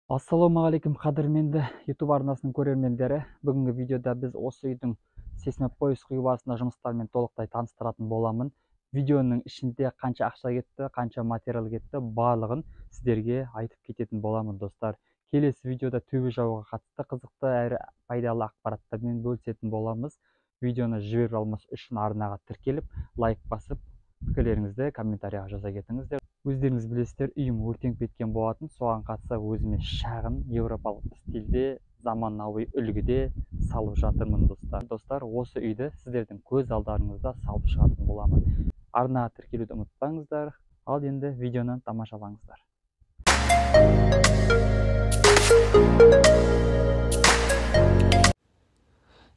Ассалаумағалейкум қадірменді YouTube арнасының көрермендері. Бүгінгі видеода біз осы үйдің сейсмопоис құю барысында жұмыстармен толықтай таныстыратын боламын. Видеоның ішінде қанша ақша кетті, қанша материал кетті, барлығын сіздерге айтып кететін боламын, достар. Келесі видеода төбе жабуға қатысты қызықты әрі пайдалы ақпараттармен бөлісетін боламыз. Видеоны жіберіп алмас үшін арнаға тіркеліп, лайк басып, пікірлеріңізді комментарияға жаза кетіңіздер. Өздеріңіз білесіздер, үйім өртеніп кеткен болатын. Соған қатысты өзіме шағын еуропалық стильде, заманауи үлгіде салып жатырмын, достар. Осы үйді сіздердің көз алдарыңызда салып шығатын боламын. Арнаға тіркелуді ұмытпаңыздар. Ал енді видеоны тамашалаңыздар.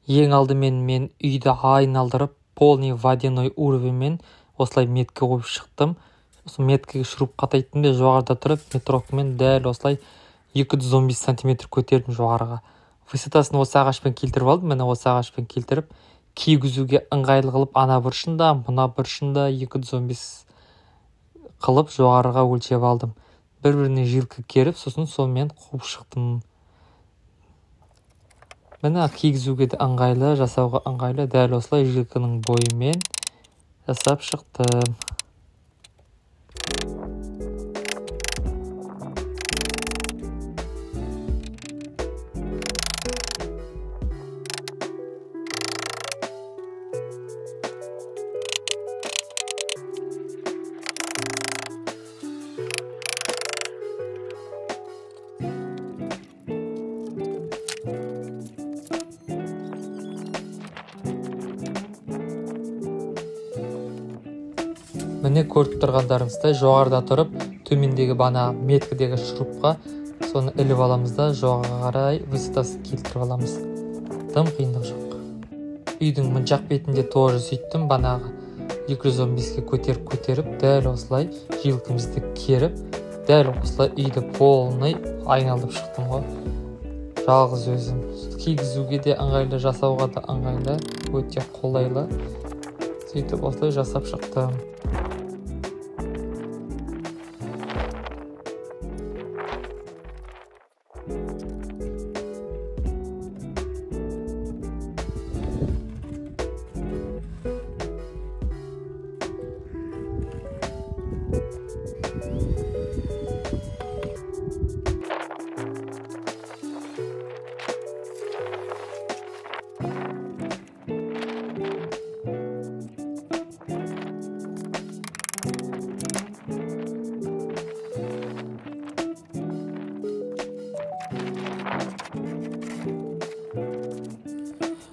Ең алдымен мен үйді айналдырып, полный водяной уровеньмен осылай меткі қойып шықтым. Осы меткіге шуруп қатайтын бе, жоғарыда тұрып, метрокмен дәл осылай 215 сантиметр көтердім жоғарыға. Высотасын осы ағашпен келтіріп алдым. Міне осы ағашпен келтіріп, кигізуге ыңғайлы қылып, ана бұрышында, мына бұрышында 215 қылып жоғарыға өлшеп алдым. Бір-біріне жилкі керіп, сосын сонымен қуып шықтым. Міне кигізуге де ыңғайлы, жасауға ыңғайлы, дәл осылай жилкінің бойымен жасап шықтым. Міне көріп тұрғандарыңыздай жоғарыда тұрып, төмендегі бана меткідегі шурупқа соны іліп аламыз да, жоғарыға қарай высотасын келтіріп аламыз. Тым қиындық жоқ. Үйдің мына жақ бетінде тоже сөйттім, банаға 215-ке көтеріп, дәл осылай жилкімізді керіп, дәл осылай үйді полный айналдып шықтым ғой. Жалғыз өзім. Кигізуге де ыңғайлы, жасауға да ыңғайлы, өте қолайлы. Сөйтіп осылай жасап шықтым.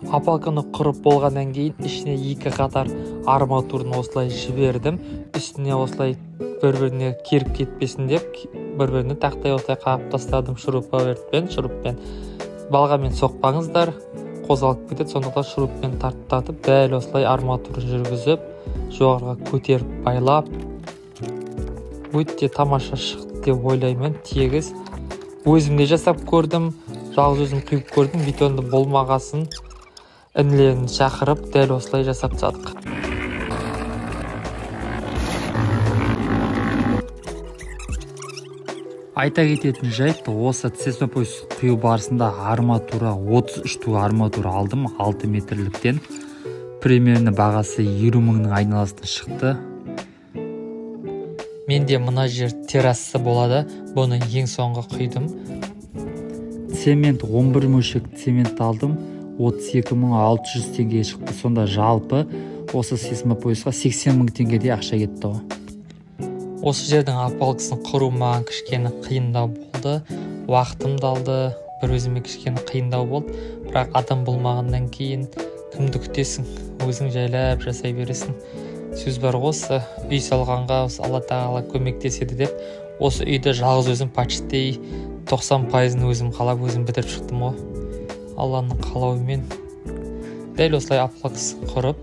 Апалканы құрып болғаннан кейін ішіне 2 қатар арматураны осылай жібердім. Үстіне осылай бір-біріне керіп кетпесін деп, бір-біріне тақтай осылай қағып тастадым шуруппен. Балғамен соқпаңыздар, қозғалып кетеді, сондықтан шуруппен тарттатып, дәл осылай арматураны жүргізіп, жоғарыға көтеріп байлап, өте тамаша шықты деп ойлаймын. Тегіз өзімде жасап көрдім, жалғыз өзім құйып көрдім, бетонды болмағасын інілерін шақырып, дәл осылай жасап тастадық. Айта кететін жайт, осы сейсмопоис құю барысында арматура, 33 ту арматура алдым, 6 метрліктен. Примерно бағасы 20 мыңның айналасына шықты. Менде мына жер террасы болады, бұны ең соңғы құйдым. Цемент 11 мөлшек цемент алдым, 32.600 теңге шықты. Сонда жалпы осы сейсмопоисқа 80 мың теңгедей ақша кетті. Осы жердің апалкысын құру маған кішкені қиындау болды. Уақытымды алды, бір өзіме кішкені қиындау болды. Бірақ адам болмағаннан кейін кімді күтесің? Өзің жайлап жасай бересің. Сөз бар, осы үй салғанға Алла тағала көмектеседі деп, осы үйді жалғыз өзім почти 90% өзім қалап, өзім бітіріп шықтым ғой. Алланың қалауымен дәл осылай апалкысын құрып,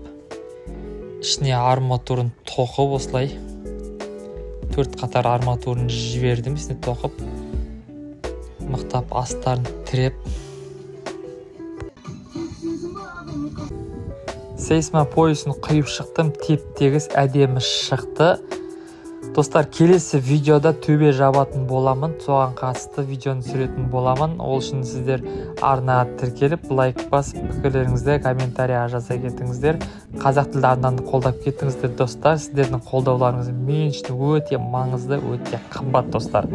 ішіне арматурын тоқып, осылай 4 қатар арматурын жібердім, ішіне тоқып, мықтап астарын тіреп. Сейсмопоисын құйып шықтым, теп-тегіс әдемі шықты. Достар, келесі видеода төбе жабатын боламын, соған қатысты видеоны түсіретін боламын. Ол үшін сіздер арнаға тіркеліп, лайк басып, пікірлеріңізді комментария жаза кетіңіздер. Қазақ тілді арнаны қолдап кетіңіздер, достар. Сіздердің қолдауларыңыз мен үшін өте маңызды, өте қымбат, достар.